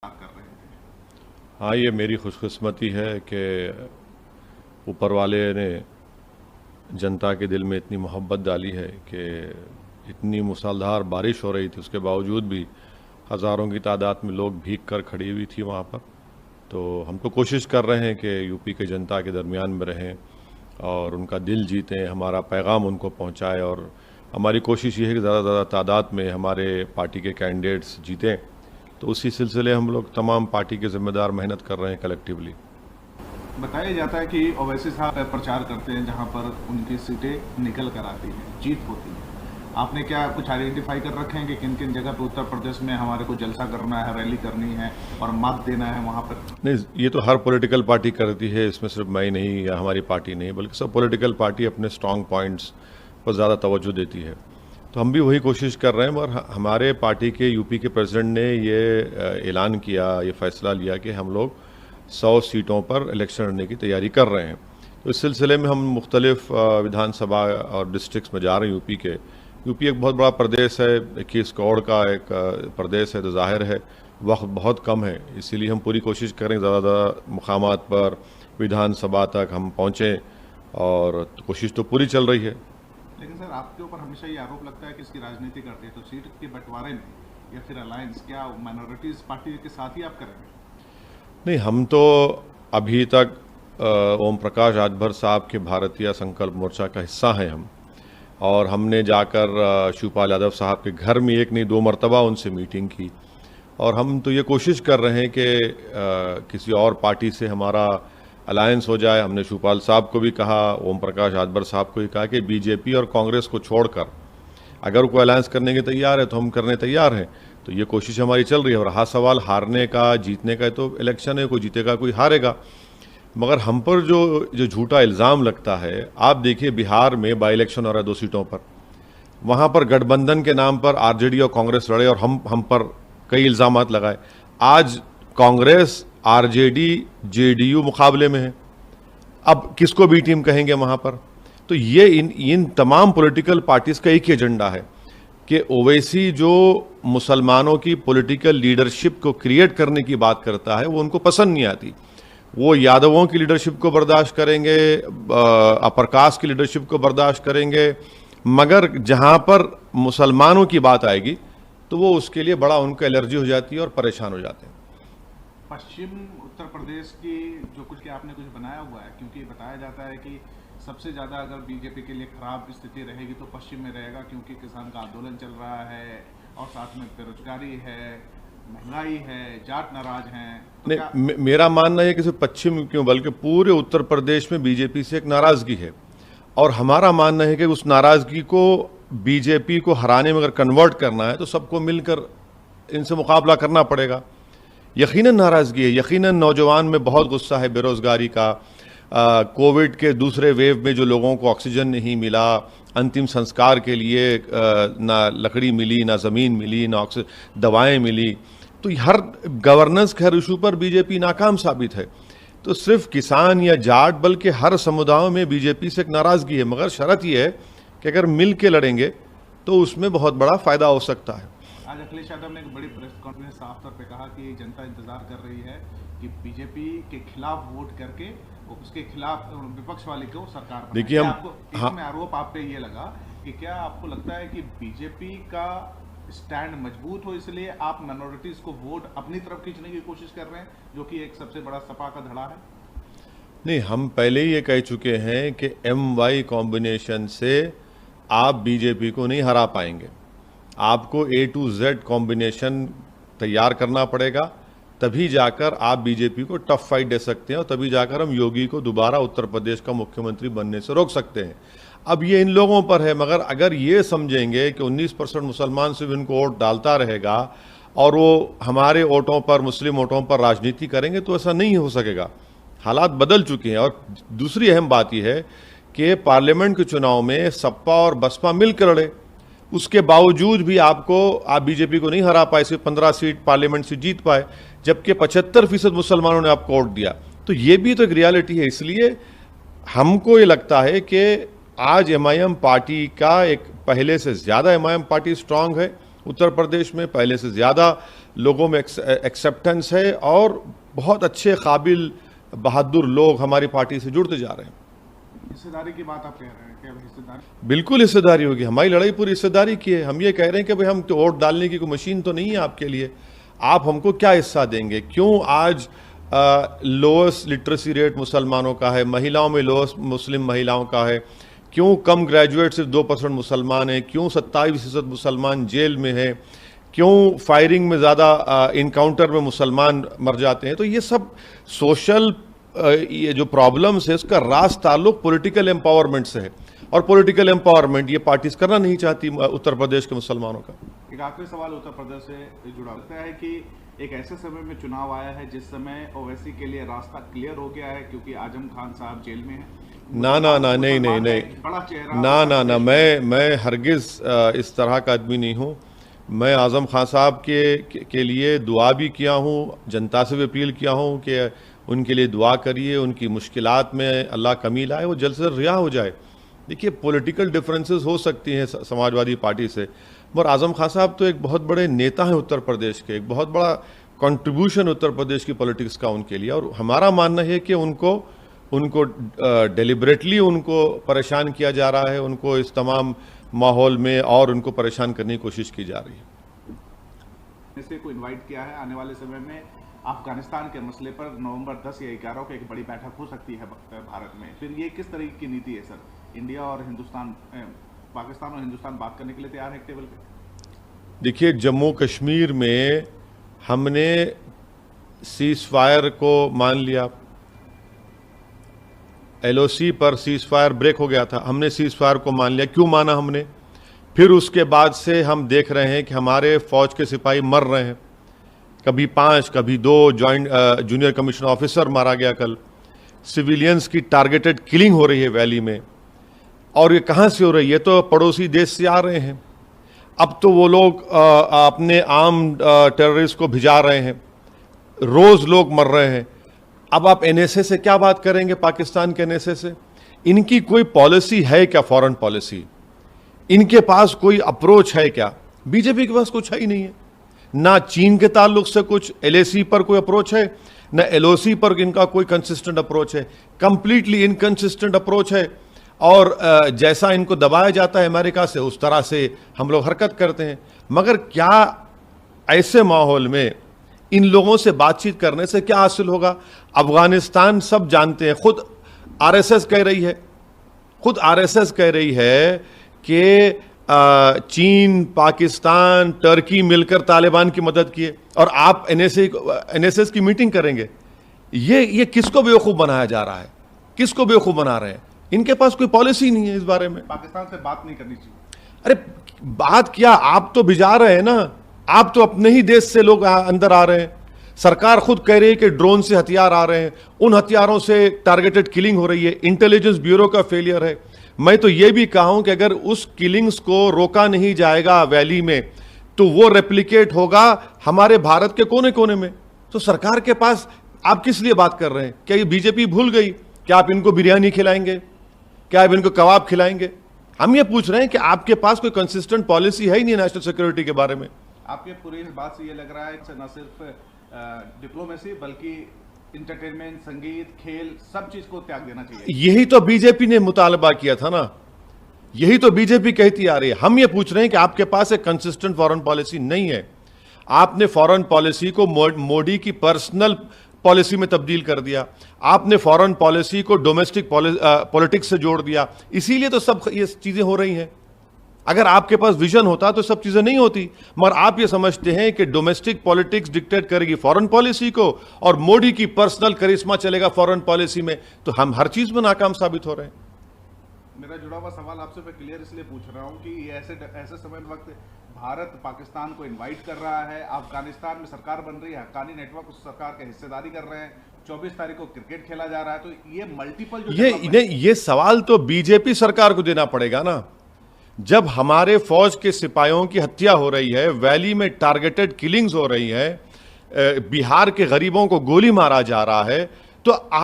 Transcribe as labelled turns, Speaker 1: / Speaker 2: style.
Speaker 1: कर रहे थे।
Speaker 2: हाँ, ये मेरी खुशकिस्मती है कि ऊपर वाले ने जनता के दिल में इतनी मोहब्बत डाली है कि इतनी मूसलाधार बारिश हो रही थी, उसके बावजूद भी हज़ारों की तादाद में लोग भीग कर खड़ी हुई थी वहाँ पर। तो हम तो कोशिश कर रहे हैं कि यूपी के जनता के दरमियान में रहें और उनका दिल जीतें, हमारा पैगाम उनको पहुँचाएँ। और हमारी कोशिश ये है कि ज़्यादा से ज़्यादा तादाद में हमारे पार्टी के कैंडिडेट्स जीतें। तो उसी सिलसिले हम लोग तमाम पार्टी के ज़िम्मेदार मेहनत कर रहे हैं कलेक्टिवली।
Speaker 1: बताया जाता है कि ओवैसी साहब प्रचार करते हैं जहां पर उनकी सीटें निकल कर आती हैं, जीत होती है। आपने क्या कुछ आइडेंटिफाई कर रखे हैं कि किन किन जगह पर उत्तर प्रदेश में हमारे को जलसा करना है, रैली करनी है और मत देना है वहां पर?
Speaker 2: नहीं, ये तो हर पॉलिटिकल पार्टी करती है, इसमें सिर्फ मैं ही नहीं या हमारी पार्टी नहीं, बल्कि सब पॉलिटिकल पार्टी अपने स्ट्रांग पॉइंट्स पर ज़्यादा तवज्जो देती है। तो हम भी वही कोशिश कर रहे हैं। और हमारे पार्टी के यूपी के प्रेसिडेंट ने ये ऐलान किया, ये फैसला लिया कि हम लोग 100 सीटों पर इलेक्शन लड़ने की तैयारी कर रहे हैं। तो इस सिलसिले में हम मुख्तलिफ विधानसभा और डिस्ट्रिक्ट्स में जा रहे हैं यूपी के। यूपी एक बहुत बड़ा प्रदेश है, 21 करोड़ का एक प्रदेश है, तो जाहिर है वक्त बहुत कम है। इसीलिए हम पूरी कोशिश करें ज़्यादा मुकामात पर विधानसभा तक हम पहुँचें, और कोशिश तो पूरी चल रही है।
Speaker 1: लेकिन सर, आपके ऊपर हमेशा ये आरोप लगता है कि इसकी राजनीति करते हैं, तो सीट के बंटवारे में या फिर अलायंस क्या माइनॉरिटीज पार्टी के साथ ही आप करेंगे?
Speaker 2: नहीं, हम तो अभी तक ओम प्रकाश राजभर साहब के भारतीय संकल्प मोर्चा का हिस्सा हैं हम। और हमने जाकर शिवपाल यादव साहब के घर में एक नहीं 2 मरतबा उनसे मीटिंग की। और हम तो ये कोशिश कर रहे हैं कि किसी और पार्टी से हमारा अलायंस हो जाए। हमने शिवपाल साहब को भी कहा, ओम प्रकाश राजभर साहब को भी कहा कि बीजेपी और कांग्रेस को छोड़कर अगर कोई अलायंस करने के तैयार है तो हम करने तैयार हैं। तो ये कोशिश हमारी चल रही है। और रहा सवाल हारने का जीतने का, तो इलेक्शन है, कोई जीतेगा कोई हारेगा। मगर हम पर जो जो झूठा इल्ज़ाम लगता है, आप देखिए बिहार में बाई इलेक्शन हो रहा है 2 सीटों पर, वहाँ पर गठबंधन के नाम पर आरजेडी और कांग्रेस लड़े और हम पर कई इल्ज़ामात लगाए। आज कांग्रेस, आरजेडी, जेडीयू मुकाबले में है, अब किसको बी टीम कहेंगे वहाँ पर? तो ये इन तमाम पॉलिटिकल पार्टीज़ का एक ही एजेंडा है कि ओवैसी जो मुसलमानों की पॉलिटिकल लीडरशिप को क्रिएट करने की बात करता है, वो उनको पसंद नहीं आती। वो यादवों की लीडरशिप को बर्दाश्त करेंगे, अपर कास्ट की लीडरशिप को बर्दाश्त करेंगे, मगर जहाँ पर मुसलमानों की बात आएगी तो वो उसके लिए बड़ा उनको एलर्जी हो जाती है और परेशान हो जाते हैं।
Speaker 1: पश्चिम उत्तर प्रदेश की जो कुछ आपने कुछ बनाया हुआ है, क्योंकि बताया जाता है कि सबसे ज़्यादा अगर बीजेपी के लिए खराब स्थिति रहेगी तो पश्चिम में रहेगा, क्योंकि किसान का आंदोलन चल रहा है और साथ में बेरोजगारी है, महंगाई है, जाट नाराज हैं। तो
Speaker 2: नहीं, मेरा मानना है कि सिर्फ पश्चिम क्यों, बल्कि पूरे उत्तर प्रदेश में बीजेपी से एक नाराज़गी है। और हमारा मानना है कि उस नाराज़गी को बीजेपी को हराने में अगर कन्वर्ट करना है तो सबको मिलकर इनसे मुकाबला करना पड़ेगा। यकीनन नाराज़गी है, यकीनन नौजवान में बहुत गुस्सा है बेरोज़गारी का। कोविड के दूसरे वेव में जो लोगों को ऑक्सीजन नहीं मिला, अंतिम संस्कार के लिए ना लकड़ी मिली, ना ज़मीन मिली, ना दवाएं मिली, तो हर गवर्नेंस के हर इशू पर बीजेपी नाकाम साबित है। तो सिर्फ किसान या जाट बल्कि हर समुदायों में बीजेपी से एक नाराज़गी है। मगर शर्त यह है कि अगर मिल के लड़ेंगे तो उसमें बहुत बड़ा फ़ायदा हो सकता है।
Speaker 1: आज अखिलेश यादव ने एक बड़ी प्रेस कॉन्फ्रेंस साफ तौर पे कहा कि जनता इंतजार कर रही है कि बीजेपी के खिलाफ वोट करके उसके खिलाफ विपक्ष वाले को सरकार बनाए।
Speaker 2: देखिए, हम
Speaker 1: आपको इसमें आरोप आप पे ये लगा कि क्या आपको लगता है कि बीजेपी का स्टैंड मजबूत हो इसलिए आप माइनॉरिटीज को वोट अपनी तरफ खींचने की कोशिश कर रहे हैं, जो कि एक सबसे बड़ा सपा का धड़ा है?
Speaker 2: नहीं, हम पहले ही ये कह चुके हैं कि MY कॉम्बिनेशन से आप बीजेपी को नहीं हरा पाएंगे। आपको A to Z कॉम्बिनेशन तैयार करना पड़ेगा, तभी जाकर आप बीजेपी को टफ फाइट दे सकते हैं और तभी जाकर हम योगी को दोबारा उत्तर प्रदेश का मुख्यमंत्री बनने से रोक सकते हैं। अब ये इन लोगों पर है। मगर अगर ये समझेंगे कि 19% मुसलमान सिर्फ इनको वोट डालता रहेगा और वो हमारे वोटों पर, मुस्लिम वोटों पर राजनीति करेंगे, तो ऐसा नहीं हो सकेगा। हालात बदल चुके हैं। और दूसरी अहम बात यह है कि पार्लियामेंट के चुनाव में सपा और बसपा मिलकर लड़े, उसके बावजूद भी आप बीजेपी को नहीं हरा पाए, सिर्फ 15 सीट पार्लियामेंट से जीत पाए, जबकि 75% मुसलमानों ने आपको वोट दिया। तो ये भी तो एक रियलिटी है। इसलिए हमको ये लगता है कि आज MIM पार्टी का एक पहले से ज़्यादा MIM पार्टी स्ट्रांग है उत्तर प्रदेश में, पहले से ज़्यादा लोगों में एक्सेप्टेंस है और बहुत अच्छे काबिल बहादुर लोग हमारी पार्टी से जुड़ते जा रहे हैं।
Speaker 1: हिस्सेदारी की बात आप कह रहे हैं, क्या हिस्सेदारी?
Speaker 2: बिल्कुल हिस्सेदारी होगी, हमारी लड़ाई पूरी हिस्सेदारी की है। हम ये कह रहे हैं कि भाई हम तो वोट डालने की कोई मशीन तो नहीं है आपके लिए, आप हमको क्या हिस्सा देंगे? क्यों आज लोएस्ट लिटरेसी रेट मुसलमानों का है, महिलाओं में लोएस्ट मुस्लिम महिलाओं का है, क्यों कम ग्रेजुएट सिर्फ 2% मुसलमान हैं, क्यों 27% मुसलमान जेल में है, क्यों फायरिंग में ज़्यादा इनकाउंटर में मुसलमान मर जाते हैं? तो ये सब सोशल ये जो प्रॉब्लम्स है उसका रास ताल्लुक पॉलिटिकल एम्पावरमेंट से है, और पॉलिटिकल एम्पावरमेंट ये पार्टीज करना नहीं चाहती उत्तर प्रदेश के मुसलमानों का।
Speaker 1: एक आखिरी सवाल उत्तर प्रदेश से जुड़ा होता है कि एक ऐसे समय में चुनाव आया है जिस समय ओवैसी के लिए रास्ता क्लियर हो गया है, क्योंकि आजम खान साहब जेल में हैं।
Speaker 2: ना ना ना, नहीं नहीं नहीं,
Speaker 1: बड़ा चेहरा,
Speaker 2: ना ना ना, मैं हरगिज़ इस तरह का आदमी नहीं हूँ। मैं आज़म खान साहब के लिए दुआ भी किया हूँ, जनता से भी अपील किया हूँ कि उनके लिए दुआ करिए, उनकी मुश्किलात में अल्लाह कमी लाए, वो जल्द से जल्द रिहा हो जाए। देखिए, पॉलिटिकल डिफरेंसेस हो सकती हैं समाजवादी पार्टी से, मगर आज़म खान साहब तो एक बहुत बड़े नेता हैं उत्तर प्रदेश के, एक बहुत बड़ा कंट्रीब्यूशन उत्तर प्रदेश की पॉलिटिक्स का उनके लिए, और हमारा मानना है कि उनको डेलिबरेटली उनको परेशान किया जा रहा है, उनको इस तमाम माहौल में और उनको परेशान करने की कोशिश की जा रही है।
Speaker 1: इसे को इनवाइट किया है आने वाले समय में अफगानिस्तान के मसले पर नवंबर 10 या 11 को एक बड़ी बैठक हो सकती है भारत में। फिर ये किस तरीके की नीति है सर? इंडिया और हिंदुस्तान, पाकिस्तान और हिंदुस्तान बात करने के लिए तैयार है टेबल पे?
Speaker 2: देखिए, जम्मू कश्मीर में हमने सीज फायर को मान लिया, LOC पर सीज फायर ब्रेक हो गया था, हमने सीज फायर को मान लिया। क्यों माना हमने? फिर उसके बाद से हम देख रहे हैं कि हमारे फौज के सिपाही मर रहे हैं, कभी 5 कभी 2 जूनियर कमीशन ऑफिसर मारा गया कल, सिविलियंस की टारगेटेड किलिंग हो रही है वैली में। और ये कहाँ से हो रही है? तो पड़ोसी देश से आ रहे हैं। अब तो वो लोग अपने आम टेररिस्ट को भिजा रहे हैं, रोज लोग मर रहे हैं। अब आप NSA से क्या बात करेंगे? पाकिस्तान के NSA से इनकी कोई पॉलिसी है क्या? फॉरेन पॉलिसी इनके पास कोई अप्रोच है क्या? बीजेपी के पास कुछ है ही नहीं है। ना चीन के ताल्लुक से कुछ LAC पर कोई अप्रोच है, ना LOC पर इनका कोई कंसिस्टेंट अप्रोच है। कंप्लीटली इनकंसिस्टेंट अप्रोच है, और जैसा इनको दबाया जाता है अमेरिका से, उस तरह से हम लोग हरकत करते हैं। मगर क्या ऐसे माहौल में इन लोगों से बातचीत करने से क्या हासिल होगा? अफगानिस्तान सब जानते हैं, खुद RSS कह रही है कि चीन, पाकिस्तान, टर्की मिलकर तालिबान की मदद किए, और आप NSS की मीटिंग करेंगे। ये किसको बेवकूफ़ बनाया जा रहा है? किसको बेवकूफ़ बना रहे हैं? इनके पास कोई पॉलिसी नहीं है इस बारे में।
Speaker 1: पाकिस्तान से बात नहीं करनी चाहिए।
Speaker 2: अरे बात क्या, आप तो भिजा रहे हैं ना, आप तो अपने ही देश से लोग अंदर आ रहे हैं। सरकार खुद कह रही है कि ड्रोन से हथियार आ रहे हैं, उन हथियारों से टारगेटेड किलिंग हो रही है, इंटेलिजेंस ब्यूरो का फेलियर है। मैं तो ये भी कहा हूं कि अगर उस किलिंग्स को रोका नहीं जाएगा वैली में, तो वो रेप्लिकेट होगा हमारे भारत के कोने कोने में। तो सरकार के पास आप किस लिए बात कर रहे हैं? क्या ये बीजेपी भूल गई? क्या आप इनको बिरयानी खिलाएंगे? क्या आप इनको कबाब खिलाएंगे? हम ये पूछ रहे हैं कि आपके पास कोई कंसिस्टेंट पॉलिसी है ही नहीं नेशनल सिक्योरिटी के बारे में।
Speaker 1: आपके पूरी इस बात से ये लग रहा है कि न सिर्फ डिप्लोमेसी बल्कि इंटरटेनमेंट, संगीत, खेल, सब चीज को त्याग देना चाहिए।
Speaker 2: यही तो बीजेपी ने मुतालबा किया था ना, यही तो बीजेपी कहती आ रही है। हम ये पूछ रहे हैं कि आपके पास एक कंसिस्टेंट फॉरेन पॉलिसी नहीं है। आपने फॉरेन पॉलिसी को मोदी की पर्सनल पॉलिसी में तब्दील कर दिया, आपने फॉरेन पॉलिसी को डोमेस्टिक पॉलिटिक्स से जोड़ दिया, इसीलिए तो सब ये चीजें हो रही हैं। अगर आपके पास विजन होता तो सब चीजें नहीं होती, मगर आप ये समझते हैं कि डोमेस्टिक पॉलिटिक्स डिक्टेट करेगी फॉरेन पॉलिसी को और मोदी की पर्सनल करिश्मा चलेगा फॉरेन पॉलिसी में, तो हम हर चीज में नाकाम साबित हो रहे हैं।
Speaker 1: मेरा जुड़ा हुआ सवाल आपसे मैं क्लियर इसलिए पूछ रहा हूं कि ये ऐसे समय वक्त भारत पाकिस्तान को इनवाइट कर रहा है, अफगानिस्तान में सरकार बन रही है, हक्कानी नेटवर्क उस सरकार के हिस्सेदारी कर रहे हैं, 24 तारीख को क्रिकेट खेला जा रहा है, तो ये मल्टीपल
Speaker 2: ये सवाल तो बीजेपी सरकार को देना पड़ेगा ना। जब हमारे फौज के सिपाहियों की हत्या हो रही है, वैली में टारगेटेड किलिंग्स हो रही है, बिहार के गरीबों को गोली मारा जा रहा है, तो